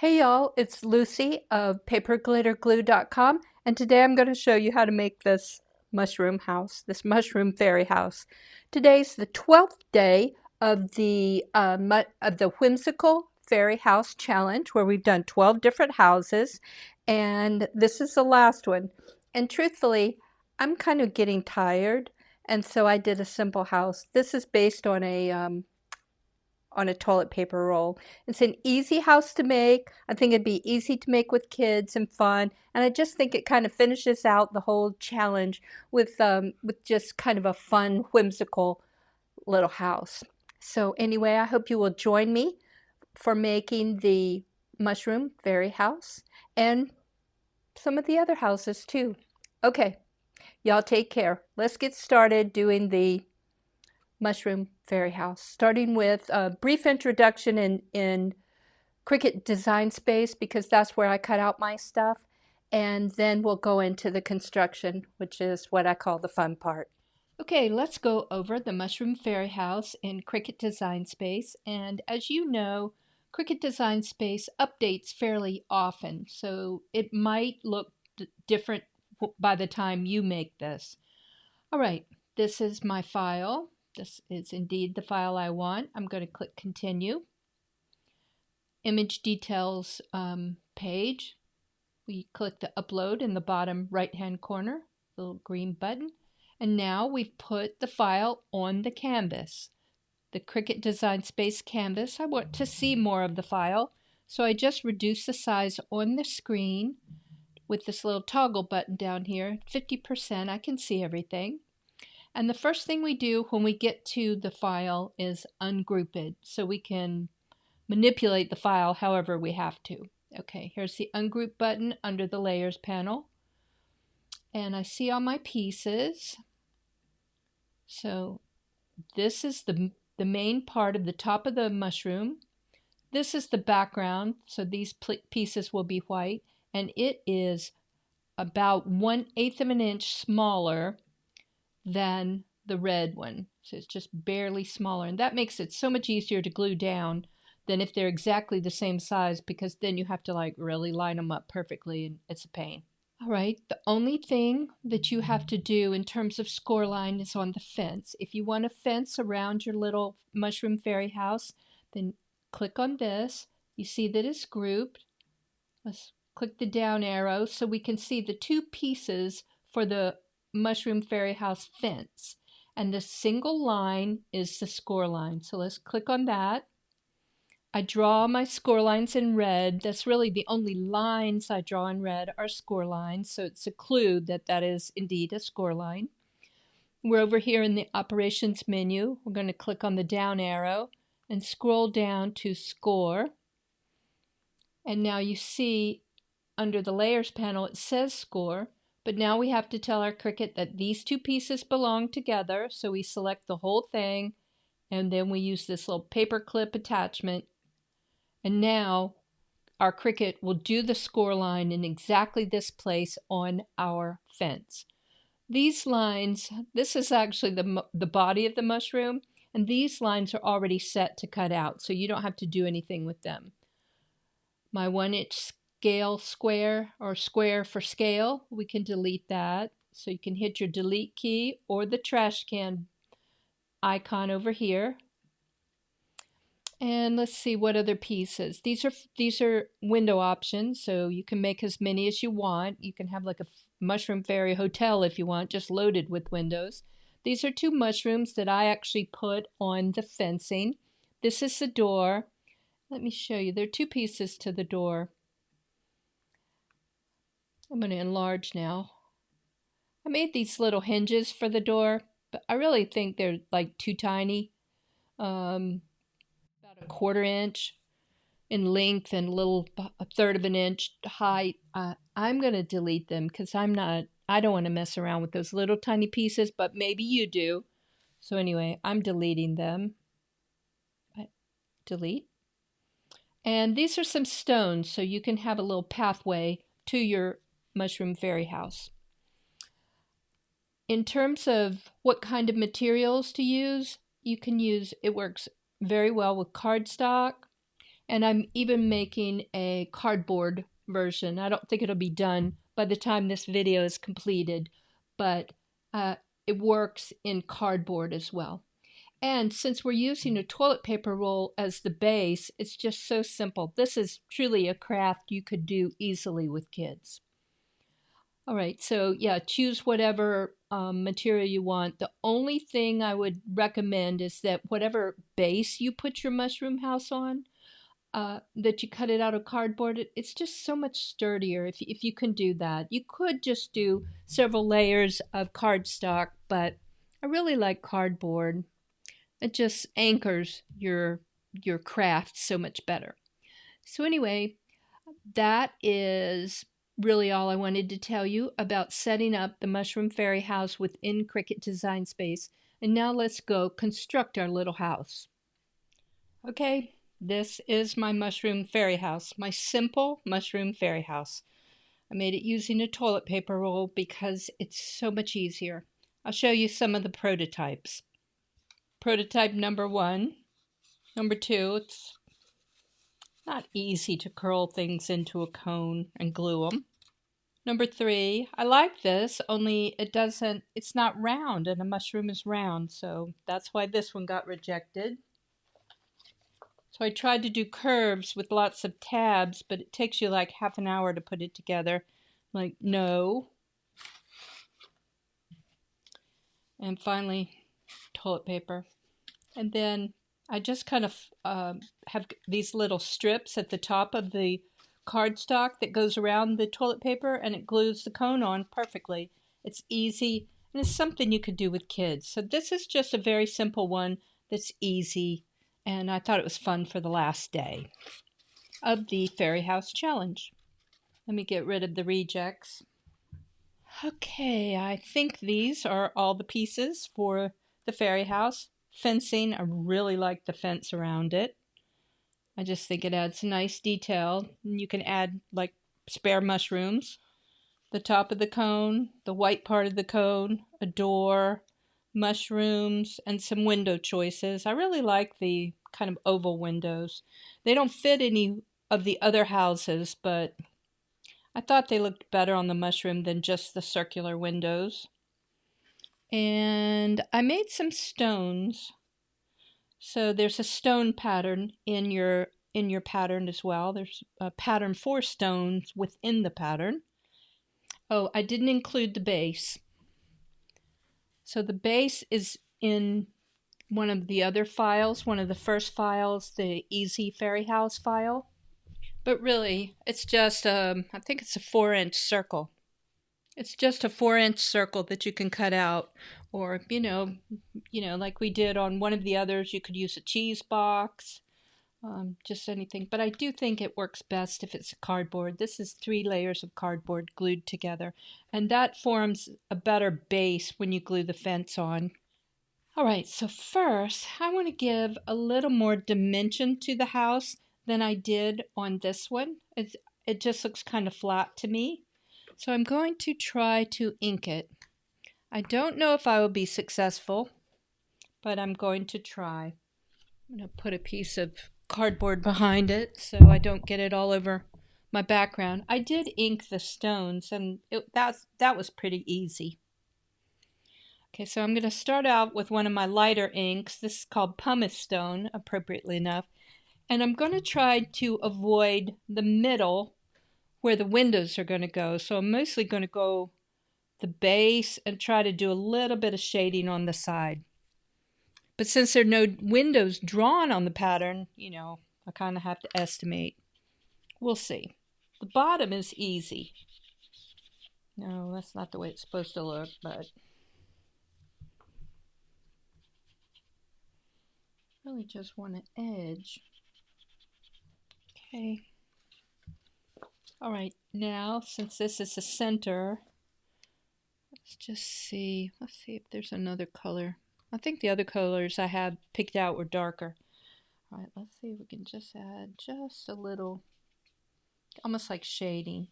Hey y'all, it's Lucy of paperglitterglue.com, and today I'm going to show you how to make this mushroom house, this mushroom fairy house. Today's the 12th day of the whimsical fairy house challenge, where we've done 12 different houses, and this is the last one. And truthfully, I'm kind of getting tired, and so I did a simple house. This is based on a toilet paper roll. It's an easy house to make. I think it'd be easy to make with kids and fun. And I just think it kind of finishes out the whole challenge with just kind of a fun, whimsical little house. So anyway, I hope you will join me for making the mushroom fairy house and some of the other houses too. Okay, y'all take care. Let's get started doing the mushroom fairy house, starting with a brief introduction in Cricut Design Space, because that's where I cut out my stuff, and then we'll go into the construction, which is what I call the fun part. Okay, let's go over the mushroom fairy house in Cricut Design Space, and as you know, Cricut Design Space updates fairly often, so it might look different by the time you make this. All right, this is my file. This is indeed the file I want. I'm going to click Continue. Image Details page. We click the Upload in the bottom right-hand corner, the little green button. And now we've put the file on the canvas, the Cricut Design Space canvas. I want to see more of the file, so I just reduce the size on the screen with this little toggle button down here. 50%, I can see everything. And the first thing we do when we get to the file is ungroup it, so we can manipulate the file however we have to. Okay, here's the ungroup button under the layers panel. And I see all my pieces. So this is the main part of the top of the mushroom. This is the background, so these pieces will be white. And it is about 1/8 of an inch smaller than the red one. So it's just barely smaller, and that makes it so much easier to glue down than if they're exactly the same size, because then you have to like really line them up perfectly and it's a pain. All right, the only thing that you have to do in terms of score line is on the fence. If you want a fence around your little mushroom fairy house, then click on this. You see that it's grouped. Let's click the down arrow so we can see the two pieces for the mushroom fairy house fence, and the single line is the score line. So let's click on that. I draw my score lines in red. That's really the only lines I draw in red are score lines, so it's a clue that that is indeed a score line. We're over here in the operations menu. We're going to click on the down arrow and scroll down to score, and now you see under the layers panel it says score. But now we have to tell our Cricut that these two pieces belong together, so we select the whole thing, and then we use this little paper clip attachment, and now our Cricut will do the score line in exactly this place on our fence. These lines, this is actually the body of the mushroom, and these lines are already set to cut out, so you don't have to do anything with them. My 1-inch scale square, or square for scale, we can delete that. So you can hit your delete key or the trash can icon over here. And let's see what other pieces. These are window options, so you can make as many as you want. You can have like a mushroom fairy hotel if you want, just loaded with windows. These are two mushrooms that I actually put on the fencing. This is the door. Let me show you. There are two pieces to the door. I'm going to enlarge now. I made these little hinges for the door, but I really think they're like too tiny. About 1/4 inch in length and a 1/3 of an inch height. I'm going to delete them because I don't want to mess around with those little tiny pieces, but maybe you do. So anyway, I'm deleting them. Delete. And these are some stones, so you can have a little pathway to your mushroom fairy house. In terms of what kind of materials to use, you can use, it works very well with cardstock, And I'm even making a cardboard version. I don't think it'll be done by the time this video is completed, but it works in cardboard as well. And since we're using a toilet paper roll as the base, it's just so simple. This is truly a craft you could do easily with kids. All right, so yeah, choose whatever material you want. The only thing I would recommend is that whatever base you put your mushroom house on, that you cut it out of cardboard, it's just so much sturdier if you can do that. You could just do several layers of cardstock, but I really like cardboard. It just anchors your craft so much better. So anyway, that is really all I wanted to tell you about setting up the Mushroom Fairy House within Cricut Design Space. And now let's go construct our little house. Okay, this is my Mushroom Fairy House, my simple Mushroom Fairy House. I made it using a toilet paper roll because it's so much easier. I'll show you some of the prototypes. Prototype number 1. Number 2, it's not easy to curl things into a cone and glue them. Number 3, I like this, only it's not round, and a mushroom is round, so that's why this one got rejected. So I tried to do curves with lots of tabs, but it takes you like half an hour to put it together. Like, no. And finally, toilet paper. And then I just kind of have these little strips at the top of the cardstock that goes around the toilet paper, and it glues the cone on perfectly. It's easy, and it's something you could do with kids. So this is just a very simple one that's easy, and I thought it was fun for the last day of the Fairy House Challenge. Let me get rid of the rejects. Okay, I think these are all the pieces for the fairy house. Fencing, I really like the fence around it. I just think it adds nice detail. You can add like spare mushrooms. The top of the cone, the white part of the cone, a door, mushrooms, and some window choices. I really like the kind of oval windows. They don't fit any of the other houses, but I thought they looked better on the mushroom than just the circular windows. And I made some stones. So there's a stone pattern in your pattern as well. There's a pattern for stones within the pattern. Oh, I didn't include the base. So the base is in one of the other files, one of the first files, the Easy Fairy House file. But really, it's just, I think it's a 4-inch circle. It's just a 4-inch circle that you can cut out, or, like we did on one of the others, you could use a cheese box, just anything. But I do think it works best if it's a cardboard. This is 3 layers of cardboard glued together, and that forms a better base when you glue the fence on. All right, so first I want to give a little more dimension to the house than I did on this one. It just looks kind of flat to me. So I'm going to try to ink it. I don't know if I will be successful, but I'm going to try. I'm going to put a piece of cardboard behind it so I don't get it all over my background. I did ink the stones, and that was pretty easy. Okay, so I'm going to start out with one of my lighter inks. This is called pumice stone, appropriately enough. And I'm going to try to avoid the middle where the windows are going to go. So I'm mostly going to go the base and try to do a little bit of shading on the side. But since there are no windows drawn on the pattern, I kind of have to estimate. We'll see. The bottom is easy. No, that's not the way it's supposed to look, but really just want an edge. Okay. All right, now since this is the center, let's just see. Let's see if there's another color. I think the other colors I have picked out were darker. All right, let's see if we can just add just a little, almost like shading.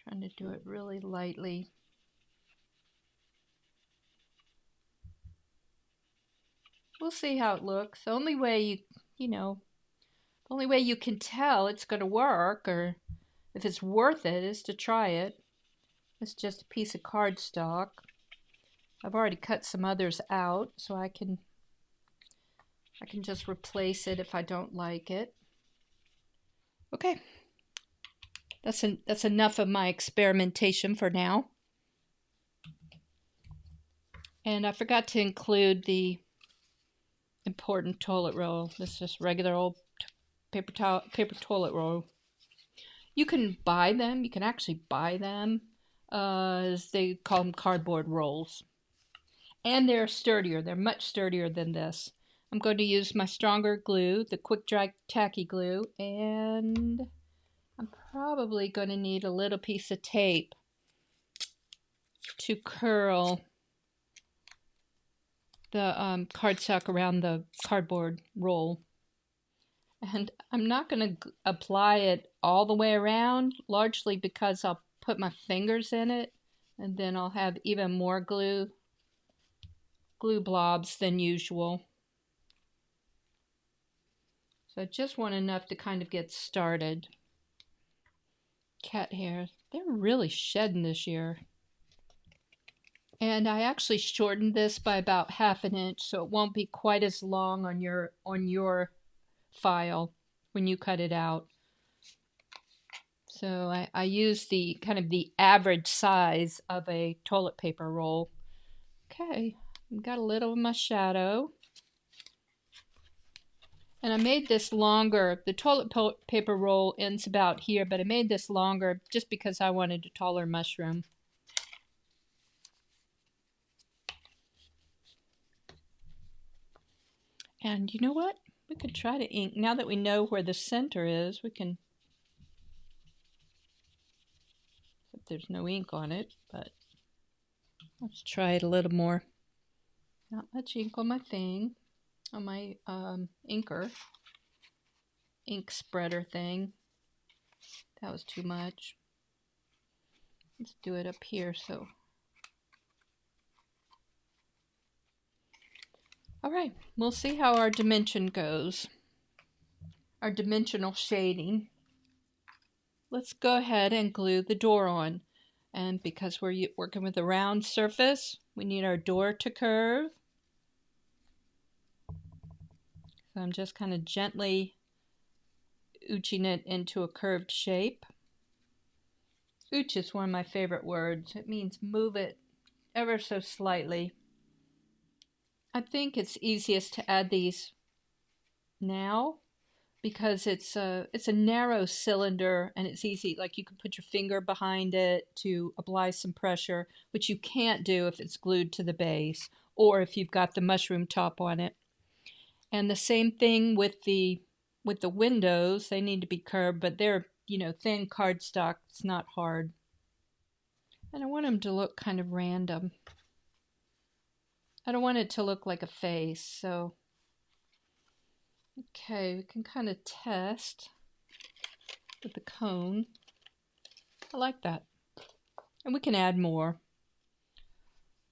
Trying to do it really lightly. We'll see how it looks. The only way the only way you can tell it's going to work or if it's worth it is to try it. It's just a piece of cardstock. I've already cut some others out, so I can just replace it if I don't like it. Okay, that's enough of my experimentation for now. And I forgot to include the important toilet roll. This is just regular old paper toilet roll. You can buy them. You can actually buy them. As they call them, cardboard rolls. And they're sturdier. They're much sturdier than this. I'm going to use my stronger glue, the quick dry tacky glue, and I'm probably going to need a little piece of tape to curl the cardstock around the cardboard roll. And I'm not going to apply it all the way around, largely because I'll put my fingers in it, and then I'll have even more glue blobs than usual. So I just want enough to kind of get started. Cat hairs, they're really shedding this year. And I actually shortened this by about 1/2 inch, so it won't be quite as long on your file when you cut it out. So I use the kind of the average size of a toilet paper roll. Okay, I've got a little of my shadow. And I made this longer. The toilet paper roll ends about here, but I made this longer just because I wanted a taller mushroom. And you know what? We could try to ink. Now that we know where the center is, we can... Except there's no ink on it, but let's try it a little more. Not much ink on my thing, on my ink spreader thing. That was too much. Let's do it up here. So, all right, we'll see how our dimension goes. Our dimensional shading. Let's go ahead and glue the door on. And because we're working with a round surface, we need our door to curve. So I'm just kind of gently ooching it into a curved shape. Ooch is one of my favorite words. It means move it ever so slightly. I think it's easiest to add these now because it's a narrow cylinder and it's easy. Like you can put your finger behind it to apply some pressure, which you can't do if it's glued to the base or if you've got the mushroom top on it. And the same thing with the windows. They need to be curved, but they're, thin cardstock. It's not hard. And I want them to look kind of random. I don't want it to look like a face, so okay, we can kind of test with the cone. I like that. And we can add more.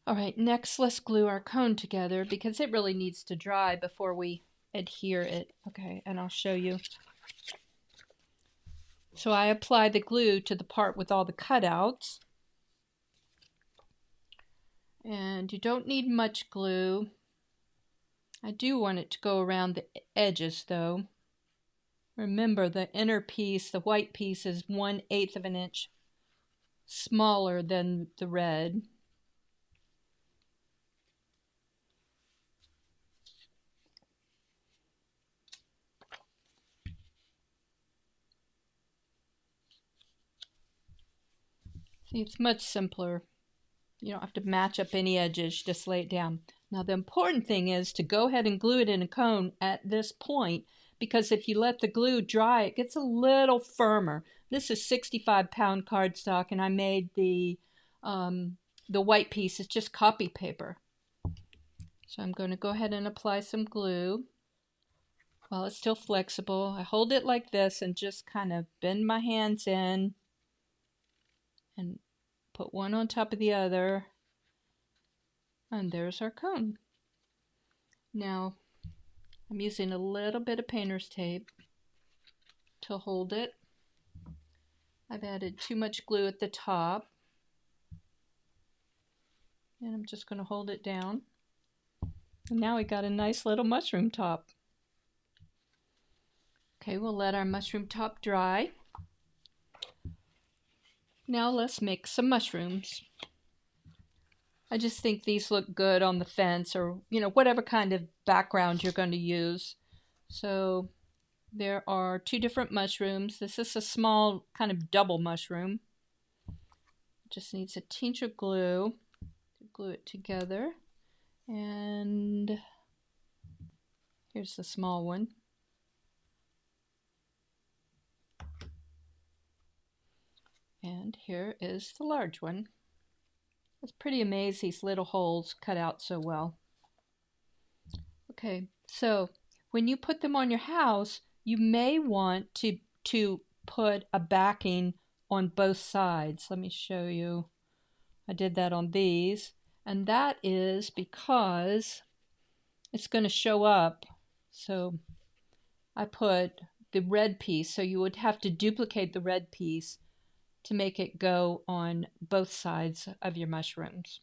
All right, next let's glue our cone together because it really needs to dry before we adhere it. Okay, and I'll show you. So I apply the glue to the part with all the cutouts. And you don't need much glue. I do want it to go around the edges though. Remember the inner piece, the white piece, is 1/8 of an inch smaller than the red. See, it's much simpler. You don't have to match up any edges, just lay it down. Now the important thing is to go ahead and glue it in a cone at this point because if you let the glue dry, it gets a little firmer. This is 65-pound cardstock and I made the white piece. It's just copy paper. So I'm going to go ahead and apply some glue while it's still flexible. I hold it like this and just kind of bend my hands in and put one on top of the other. And there's our cone. Now I'm using a little bit of painter's tape to hold it. I've added too much glue at the top, and I'm just going to hold it down. And now we got a nice little mushroom top. Okay, we'll let our mushroom top dry. Now let's make some mushrooms. I just think these look good on the fence, or whatever kind of background you're going to use. So there are 2 different mushrooms. This is a small kind of double mushroom. It just needs a tinge of glue to glue it together. And here's the small one. And here is the large one. It's pretty amazing, these little holes cut out so well. Okay, so when you put them on your house, you may want to put a backing on both sides. Let me show you. I did that on these, and that is because it's going to show up. So I put the red piece, so you would have to duplicate the red piece to make it go on both sides of your mushrooms.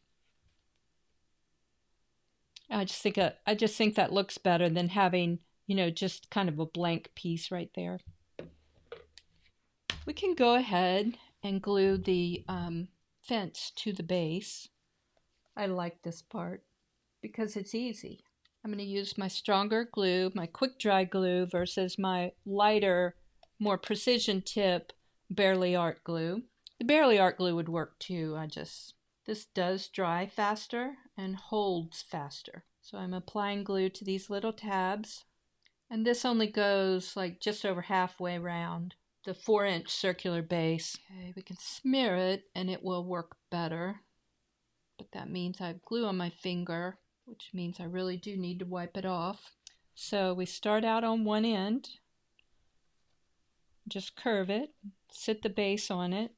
I just think that looks better than having, just kind of a blank piece right there. We can go ahead and glue the fence to the base. I like this part because it's easy. I'm going to use my stronger glue, my quick dry glue, versus my lighter, more precision tip Barely Art glue. The Barely Art glue would work too. This does dry faster and holds faster. So I'm applying glue to these little tabs, and this only goes like just over halfway around the 4-inch circular base. Okay, we can smear it and it will work better, but that means I have glue on my finger, which means I really do need to wipe it off. So we start out on one end, just curve it, sit the base on it,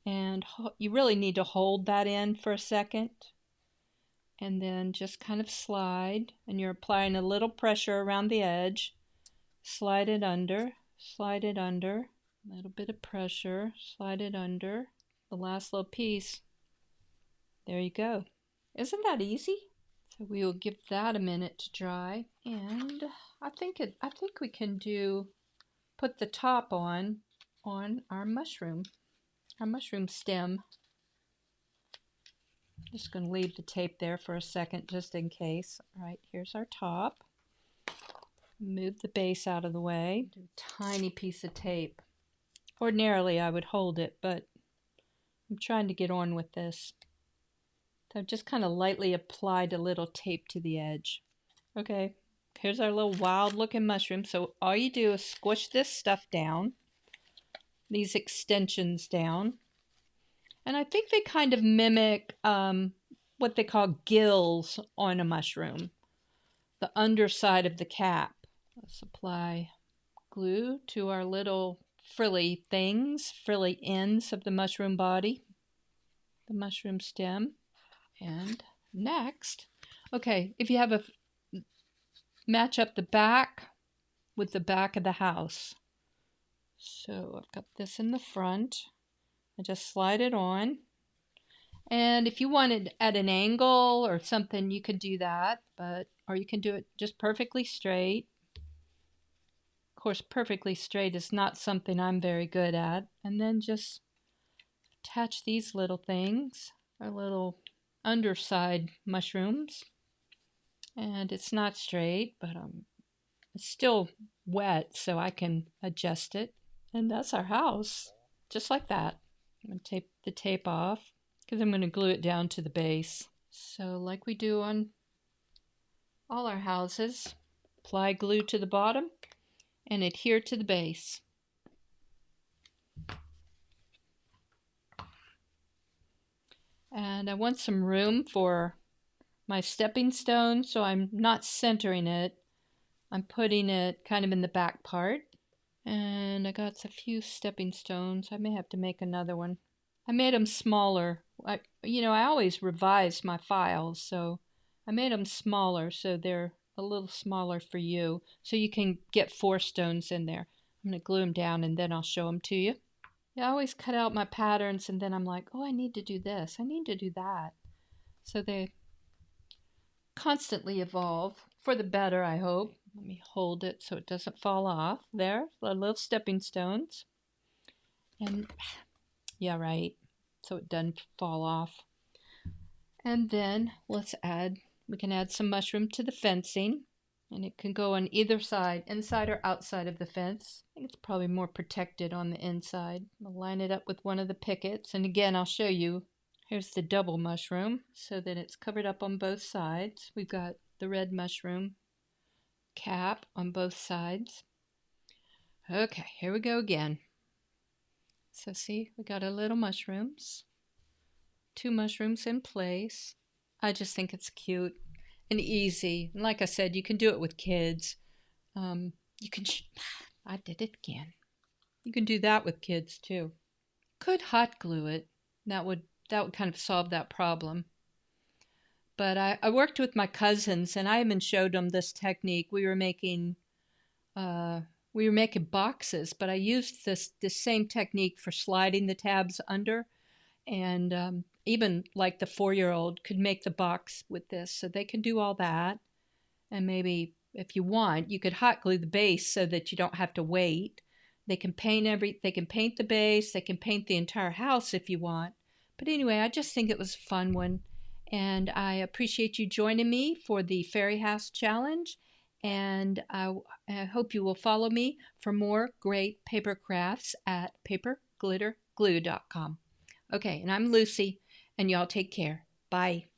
and you really need to hold that end for a second, and then just kind of slide, and you're applying a little pressure around the edge. Slide it under, a little bit of pressure, slide it under. The last little piece, there you go. Isn't that easy? So we will give that a minute to dry, and I think we can put the top on our mushroom stem. Just going to leave the tape there for a second just in case. All right, here's our top. Move the base out of the way. Do a tiny piece of tape. Ordinarily I would hold it, but I'm trying to get on with this. So I've just kind of lightly applied a little tape to the edge. Okay, here's our little wild looking mushroom. So all you do is squish this stuff down, these extensions down. And I think they kind of mimic what they call gills on a mushroom, the underside of the cap. Let's apply glue to our little frilly ends of the mushroom body, the mushroom stem. And next, okay, if you have match up the back with the back of the house. So I've got this in the front. I just slide it on. And if you wanted at an angle or something, you could do that, or you can do it just perfectly straight. Of course, perfectly straight is not something I'm very good at. And then just attach these little things, our little underside mushrooms. And it's not straight, but it's still wet, so I can adjust it. And that's our house, just like that. I'm going to take the tape off because I'm going to glue it down to the base. So like we do on all our houses, apply glue to the bottom and adhere to the base. And I want some room for my stepping stone, so I'm not centering it. I'm putting it kind of in the back part. And I got a few stepping stones. I may have to make another one. I made them smaller. I always revise my files, so I made them smaller so they're a little smaller for you so you can get 4 stones in there. I'm going to glue them down and then I'll show them to you. Yeah, I always cut out my patterns and then I'm like, oh, I need to do this. I need to do that. So they constantly evolve for the better, I hope. Let me hold it so it doesn't fall off. There, the little stepping stones. And yeah, right. So it doesn't fall off. And then we can add some mushroom to the fencing. And it can go on either side, inside or outside of the fence. I think it's probably more protected on the inside. I'll line it up with one of the pickets. And again, I'll show you. Here's the double mushroom so that it's covered up on both sides. We've got the red mushroom cap on both sides. Okay, here we go again. So see, we got our little mushrooms. 2 mushrooms in place. I just think it's cute and easy. And like I said, you can do it with kids. You can, I did it again. You can do that with kids too. Could hot glue it. That would kind of solve that problem. But I worked with my cousins and I even showed them this technique. We were making boxes, but I used this same technique for sliding the tabs under. And even like the 4-year-old could make the box with this, so they can do all that. And maybe if you want, you could hot glue the base so that you don't have to wait. They can paint the base, they can paint the entire house if you want. But anyway, I just think it was a fun one, and I appreciate you joining me for the Fairy House Challenge. And I hope you will follow me for more great paper crafts at paperglitterglue.com. Okay, and I'm Lucy, and y'all take care. Bye.